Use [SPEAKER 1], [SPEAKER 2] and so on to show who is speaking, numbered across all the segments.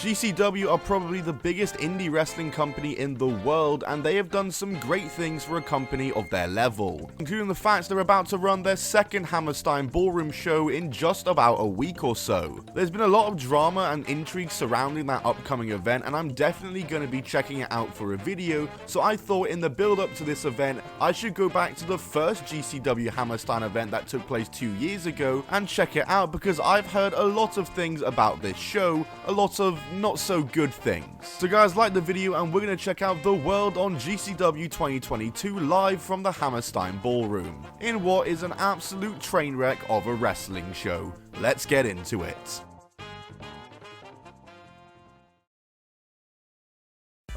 [SPEAKER 1] GCW are probably the biggest indie wrestling company in the world, and they have done some great things for a company of their level, including the fact they're about to run their second Hammerstein ballroom show in just about a week or so. There's been a lot of drama and intrigue surrounding that upcoming event, and I'm definitely going to be checking it out for a video, so I thought in the build up to this event, I should go back to the first GCW Hammerstein event that took place 2 years ago and check it out, because I've heard a lot of things about this show, a lot of not so good things. So guys, like the video and we're going to check out the world on GCW 2022 live from the Hammerstein ballroom, in what is an absolute train wreck of a wrestling show. Let's get into it.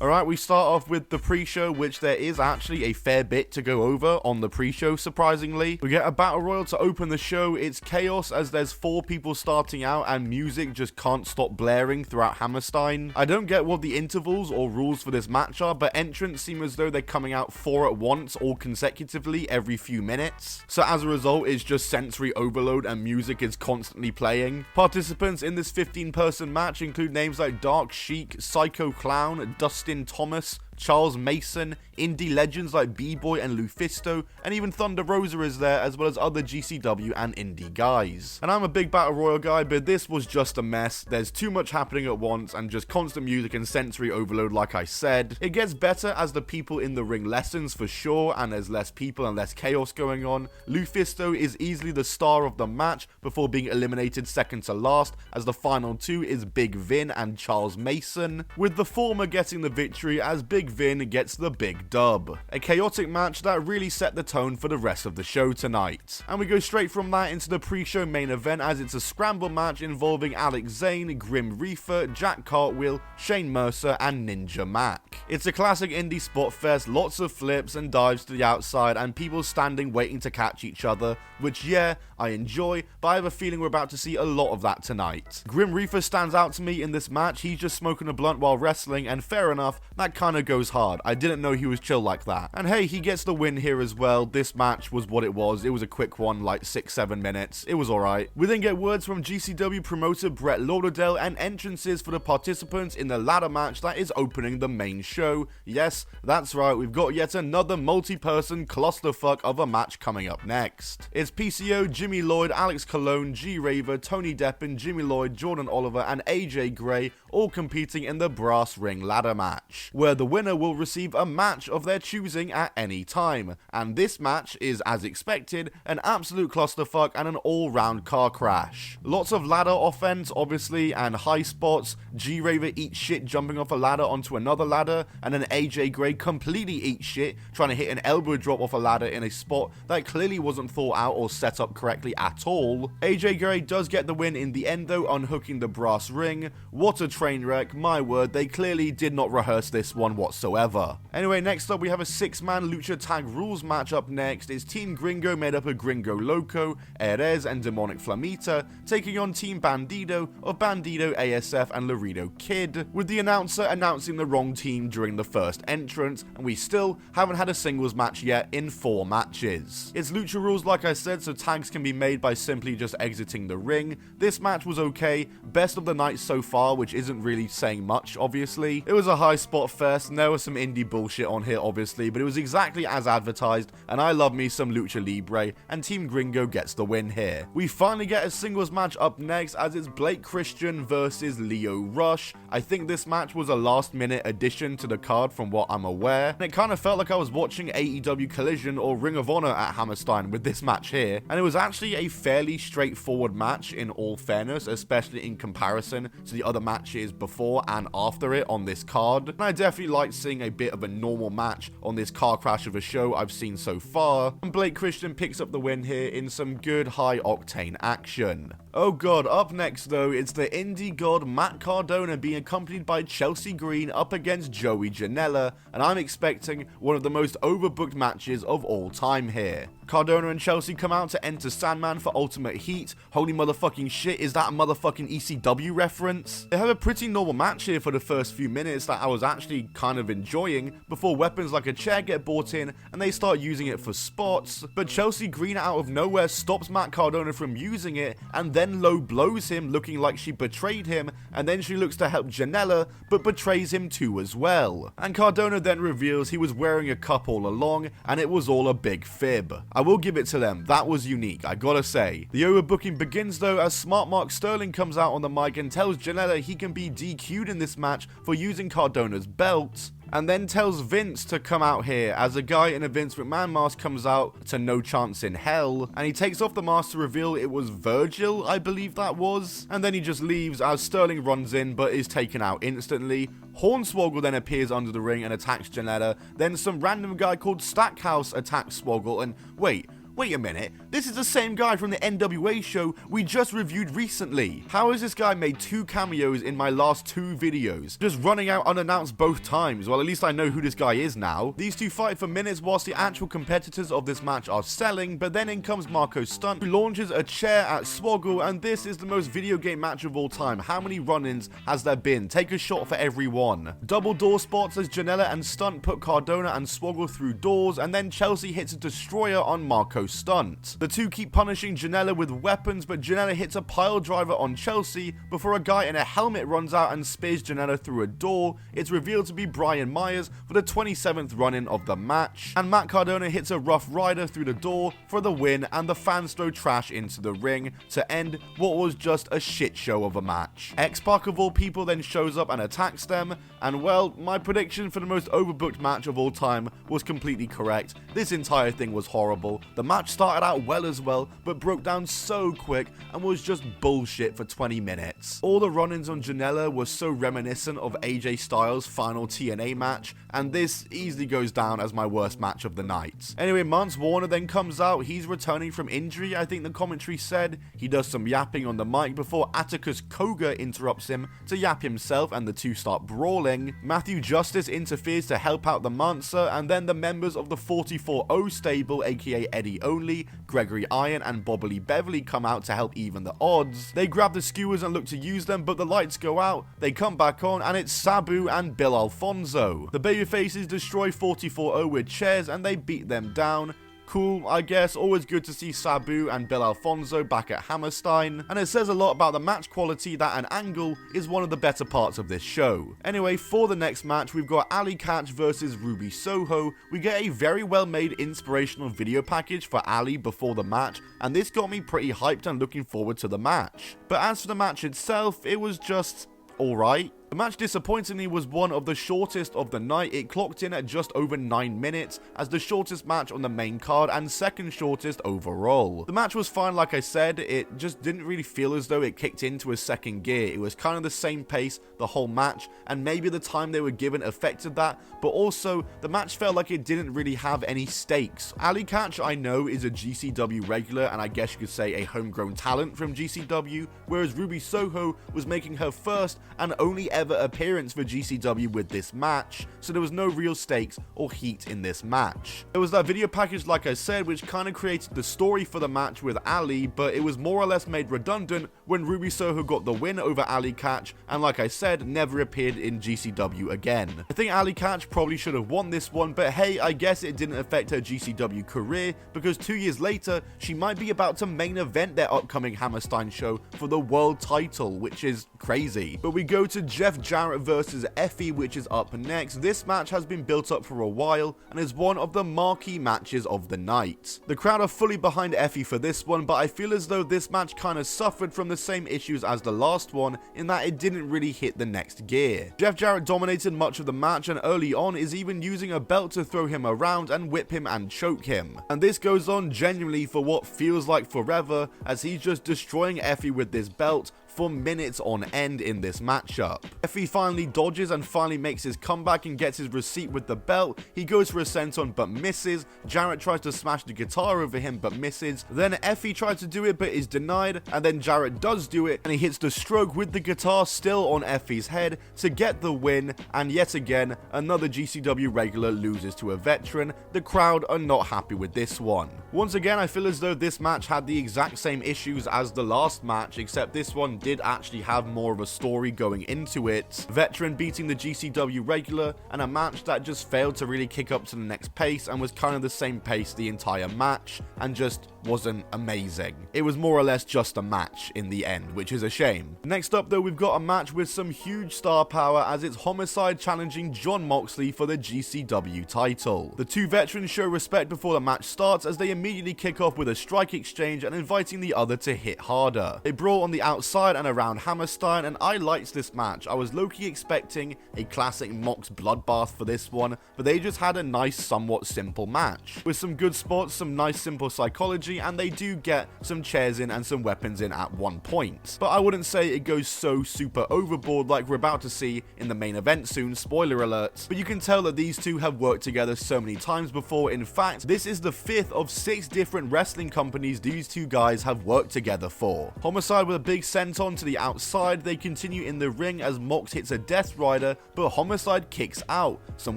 [SPEAKER 1] Alright, we start off with the pre-show, which there is actually a fair bit to go over on the pre-show, surprisingly. We get a battle royal to open the show. It's chaos as there's 4 people starting out and music just can't stop blaring throughout Hammerstein. I don't get what the intervals or rules for this match are, but entrants seem as though they're coming out 4 at once, all consecutively every few minutes. So as a result, it's just sensory overload and music is constantly playing. Participants in this 15-person match include names like Dark Sheik, Psycho Clown, Dustin Thomas, Charles Mason, Indy legends like B-Boy and Lufisto, and even Thunder Rosa is there, as well as other GCW and Indy guys. And I'm a big Battle Royal guy, but this was just a mess. There's too much happening at once, and just constant music and sensory overload like I said. It gets better as the people in the ring lessens for sure, and there's less people and less chaos going on. Lufisto is easily the star of the match, before being eliminated second to last, as the final 2 is Big Vin and Charles Mason, with the former getting the victory as Big Vin gets the big dub. A chaotic match that really set the tone for the rest of the show tonight. And we go straight from that into the pre-show main event, as it's a scramble match involving Alex Zane, Grim Reaper, Jack Cartwheel, Shane Mercer, and Ninja Mac. It's a classic indie spot fest, lots of flips and dives to the outside and people standing waiting to catch each other, which yeah, I enjoy, but I have a feeling we're about to see a lot of that tonight. Grim Reaper stands out to me in this match. He's just smoking a blunt while wrestling, and fair enough, that kinda goes hard. I didn't know he was chill like that. And hey, he gets the win here as well. This match was what it was. It was a quick one, like 6-7 minutes. It was alright. We then get words from GCW promoter Brett Lauderdale and entrances for the participants in the ladder match that is opening the main show. Yes, that's right, we've got yet another multi-person clusterfuck of a match coming up next. It's PCO, Jimmy Lloyd, Alex Colon, G Raver, Tony Deppen, Jimmy Lloyd, Jordan Oliver, and AJ Gray all competing in the brass ring ladder match, where the winner will receive a match of their choosing at any time. And this match is, as expected, an absolute clusterfuck and an all-round car crash. Lots of ladder offense, obviously, and high spots. G Raver eats shit jumping off a ladder onto another ladder, and then AJ Gray completely eats shit trying to hit an elbow drop off a ladder in a spot that clearly wasn't thought out or set up correctly at all. AJ Gray does get the win in the end though, unhooking the brass ring. What a train wreck, my word, they clearly did not rehearse this one whatsoever. Anyway, next up we have a 6-man Lucha Tag Rules match up next. It's Team Gringo made up of Gringo Loco, Erez, and Demonic Flamita, taking on Team Bandido of Bandido, ASF, and Laredo Kid, with the announcer announcing the wrong team during the first entrance, and we still haven't had a singles match yet in 4 matches. It's Lucha Rules like I said, so tags can be made by simply just exiting the ring. This match was okay, best of the night so far, which isn't really saying much obviously. It was a high spot fest, and there was some indie bullshit on here obviously, but it was exactly as advertised, and I love me some Lucha Libre, and Team Gringo gets the win here. We finally get a singles match up next, as it's Blake Christian versus Leo Rush. I think this match was a last minute addition to the card from what I'm aware, and it kind of felt like I was watching AEW Collision or Ring of Honor at Hammerstein with this match here, and it was actually a fairly straightforward match in all fairness, especially in comparison to the other matches before and after it on this card, and I definitely liked seeing a bit of a normal match on this car crash of a show I've seen so far, and Blake Christian picks up the win here in some good high octane action. Oh god, up next though, it's the indie god Matt Cardona being accompanied by Chelsea Green up against Joey Janela, and I'm expecting one of the most overbooked matches of all time here. Cardona and Chelsea come out to enter Sandman for Ultimate Heat. Holy motherfucking shit, is that a motherfucking ECW reference? They have a pretty normal match here for the first few minutes that I was actually kind of enjoying, before weapons like a chair get brought in and they start using it for spots, but Chelsea Green out of nowhere stops Matt Cardona from using it, and then then low blows him, looking like she betrayed him, and then she looks to help Janela, but betrays him too as well. And Cardona then reveals he was wearing a cup all along, and it was all a big fib. I will give it to them, that was unique, I gotta say. The overbooking begins though as Smart Mark Sterling comes out on the mic and tells Janela he can be DQ'd in this match for using Cardona's belt, and then tells Vince to come out here as a guy in a Vince McMahon mask comes out to No Chance in Hell, and he takes off the mask to reveal it was Virgil, I believe that was, and then he just leaves as Sterling runs in but is taken out instantly. Hornswoggle then appears under the ring and attacks Janela, then some random guy called Stackhouse attacks Swoggle, and wait a minute, this is the same guy from the NWA show we just reviewed recently. How has this guy made 2 cameos in my last 2 videos? Just running out unannounced both times. Well, at least I know who this guy is now. These two fight for minutes whilst the actual competitors of this match are selling, but then in comes Marco Stunt, who launches a chair at Swoggle, and this is the most video game match of all time. How many run-ins has there been? Take a shot for every one. Double door spots as Janela and Stunt put Cardona and Swoggle through doors, and then Chelsea hits a destroyer on Marco Stunt. The two keep punishing Janela with weapons, but Janela hits a pile driver on Chelsea before a guy in a helmet runs out and spears Janela through a door. It's revealed to be Brian Myers for the 27th run-in of the match, and Matt Cardona hits a Rough Rider through the door for the win, and the fans throw trash into the ring to end what was just a shit show of a match. X-Pac of all people then shows up and attacks them, and well, my prediction for the most overbooked match of all time was completely correct. This entire thing was horrible. The match started out well as well, but broke down so quick and was just bullshit for 20 minutes. All the run-ins on Janela were so reminiscent of AJ Styles' final TNA match, and this easily goes down as my worst match of the night. Anyway, Mance Warner then comes out. He's returning from injury, I think the commentary said. He does some yapping on the mic before Atticus Koga interrupts him to yap himself, and the two start brawling. Matthew Justice interferes to help out the Mancer, and then the members of the 44-0 stable, aka Eddie Only, Gregory Iron, and Bobbly Beverly come out to help even the odds. They grab the skewers and look to use them, but the lights go out. They come back on, and it's Sabu and Bill Alfonso. The babyfaces destroy 44-0 with chairs, and they beat them down. Cool, I guess. Always good to see Sabu and Bill Alfonso back at Hammerstein, and it says a lot about the match quality that an angle is one of the better parts of this show. Anyway, for the next match, we've got Ali Catch versus Ruby Soho. We get a very well made inspirational video package for Ali before the match, and this got me pretty hyped and looking forward to the match. But as for the match itself, it was just alright. The match disappointingly was one of the shortest of the night. It clocked in at just over 9 minutes as the shortest match on the main card and second shortest overall. The match was fine, like I said. It just didn't really feel as though it kicked into a second gear. It was kind of the same pace the whole match, and maybe the time they were given affected that, but also the match felt like it didn't really have any stakes. Ali Catch, I know, is a GCW regular, and I guess you could say a homegrown talent from GCW, whereas Ruby Soho was making her first and only ever appearance for GCW with this match, so there was no real stakes or heat in this match. There was that video package, like I said, which kind of created the story for the match with Ali, but it was more or less made redundant when Ruby Soho got the win over Ali Catch, and like I said, never appeared in GCW again. I think Ali Catch probably should have won this one, but hey, I guess it didn't affect her GCW career, because 2 years later, she might be about to main event their upcoming Hammerstein show for the world title, which is crazy. But we go to Jeff Jarrett versus Effie, which is up next. This match has been built up for a while and is one of the marquee matches of the night. The crowd are fully behind Effie for this one, but I feel as though this match kind of suffered from the same issues as the last one in that it didn't really hit the next gear. Jeff Jarrett dominated much of the match and early on is even using a belt to throw him around and whip him and choke him. And this goes on genuinely for what feels like forever as he's just destroying Effie with this belt for minutes on end in this matchup. Effie finally dodges and finally makes his comeback and gets his receipt with the belt. He goes for a senton but misses. Jarrett tries to smash the guitar over him but misses. Then Effie tries to do it but is denied, and then Jarrett does do it and he hits the stroke with the guitar still on Effie's head to get the win, and yet again another GCW regular loses to a veteran. The crowd are not happy with this one. Once again, I feel as though this match had the exact same issues as the last match, except this one did actually have more of a story going into it. Veteran beating the GCW regular, and a match that just failed to really kick up to the next pace and was kind of the same pace the entire match and just wasn't amazing. It was more or less just a match in the end, which is a shame. Next up though, we've got a match with some huge star power as it's Homicide challenging Jon Moxley for the GCW title. The two veterans show respect before the match starts as they immediately kick off with a strike exchange and inviting the other to hit harder. They brawl on the outside and around Hammerstein, and I liked this match. I was low-key expecting a classic Mox bloodbath for this one, but they just had a nice, somewhat simple match. With some good spots, some nice simple psychology, and they do get some chairs in and some weapons in at one point. But I wouldn't say it goes so super overboard like we're about to see in the main event soon, spoiler alert. But you can tell that these two have worked together so many times before. In fact, this is the 5th of 6 different wrestling companies these two guys have worked together for. Homicide with a big senton to the outside, they continue in the ring as Mox hits a Death Rider, but Homicide kicks out. Some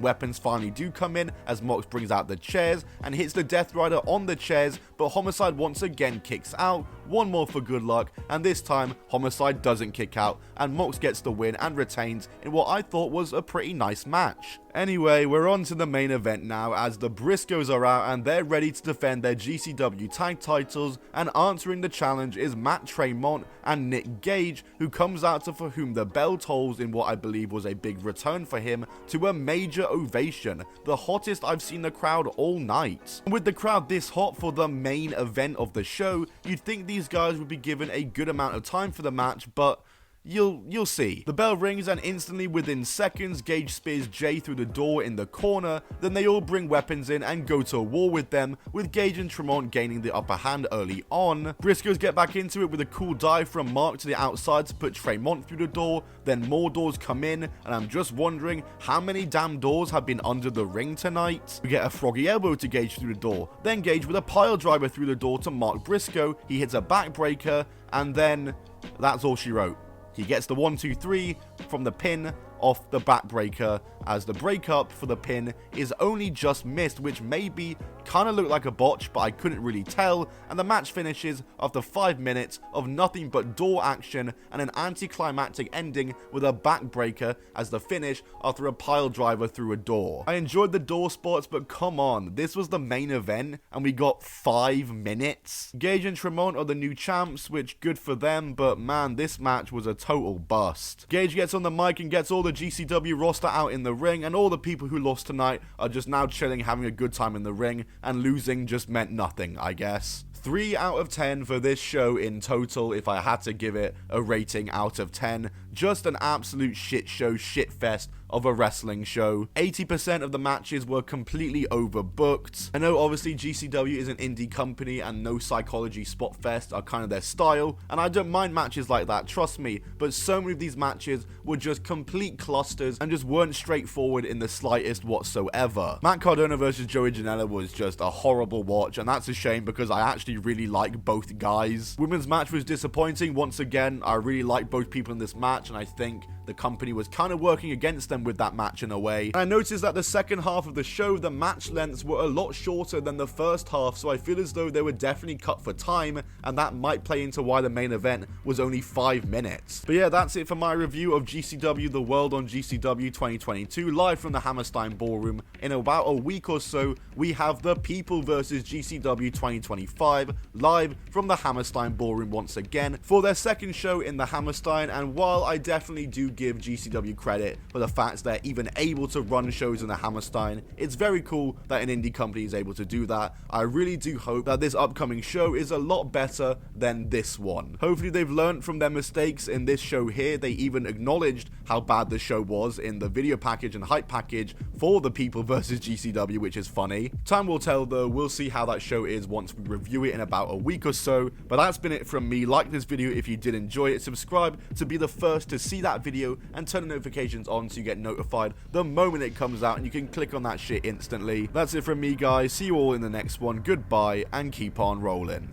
[SPEAKER 1] weapons finally do come in as Mox brings out the chairs and hits the Death Rider on the chairs, but Homicide once again kicks out. One more for good luck, and this time Homicide doesn't kick out, and Mox gets the win and retains in what I thought was a pretty nice match. Anyway, we're on to the main event now as the Briscoes are out and they're ready to defend their GCW tag titles, and answering the challenge is Matt Tremont and Nick Gage, who comes out to For Whom the Bell Tolls in what I believe was a big return for him to a major ovation, the hottest I've seen the crowd all night. And with the crowd this hot for the main event of the show, you'd think these guys would be given a good amount of time for the match, but You'll see. The bell rings and instantly within seconds, Gage spears Jay through the door in the corner, then they all bring weapons in and go to war with them, with Gage and Tremont gaining the upper hand early on. Briscoes get back into it with a cool dive from Mark to the outside to put Tremont through the door, then more doors come in, and I'm just wondering how many damn doors have been under the ring tonight. We get a froggy elbow to Gage through the door, then Gage with a pile driver through the door to Mark Briscoe, he hits a backbreaker, and then that's all she wrote. He gets the 1-2-3 from the pin off the backbreaker, as the breakup for the pin is only just missed, which maybe kind of looked like a botch, but I couldn't really tell, and the match finishes after 5 minutes of nothing but door action and an anticlimactic ending with a backbreaker as the finish after a pile driver through a door. I enjoyed the door spots, but come on, this was the main event and we got 5 minutes. Gage and Tremont are the new champs, which good for them, but man, this match was a total bust. Gage gets on the mic and gets all the GCW roster out in the ring, and all the people who lost tonight are just now chilling, having a good time in the ring, and losing just meant nothing, I guess. 3 out of 10 for this show in total if I had to give it a rating out of 10. Just an absolute shit show, shit fest of a wrestling show. 80% of the matches were completely overbooked. I know obviously GCW is an indie company and no psychology spot fest are kind of their style, and I don't mind matches like that, trust me, but so many of these matches were just complete clusters and just weren't straightforward in the slightest whatsoever. Matt Cardona versus Joey Janela was just a horrible watch, and that's a shame because I actually really like both guys. Women's match was disappointing. Once again, I really like both people in this match, and I think the company was kind of working against them with that match in a way. And I noticed that the second half of the show, the match lengths were a lot shorter than the first half, so I feel as though they were definitely cut for time, and that might play into why the main event was only 5 minutes. But yeah, that's it for my review of GCW The World on GCW 2022, live from the Hammerstein Ballroom. In about a week or so, we have The People versus GCW 2025, live from the Hammerstein Ballroom once again, for their second show in the Hammerstein, and while I definitely do give GCW credit for the fact they're even able to run shows in the Hammerstein, it's very cool that an indie company is able to do that. I really do hope that this upcoming show is a lot better than this one. Hopefully they've learned from their mistakes in this show here. They even acknowledged how bad the show was in the video package and hype package for The People versus GCW, which is funny. Time will tell though, we'll see how that show is once we review it in about a week or so, but that's been it from me. Like this video if you did enjoy it, subscribe to be the first to see that video, and turn the notifications on so you get notified the moment it comes out, and you can click on that shit instantly. That's it from me guys, see you all in the next one, goodbye and keep on rolling.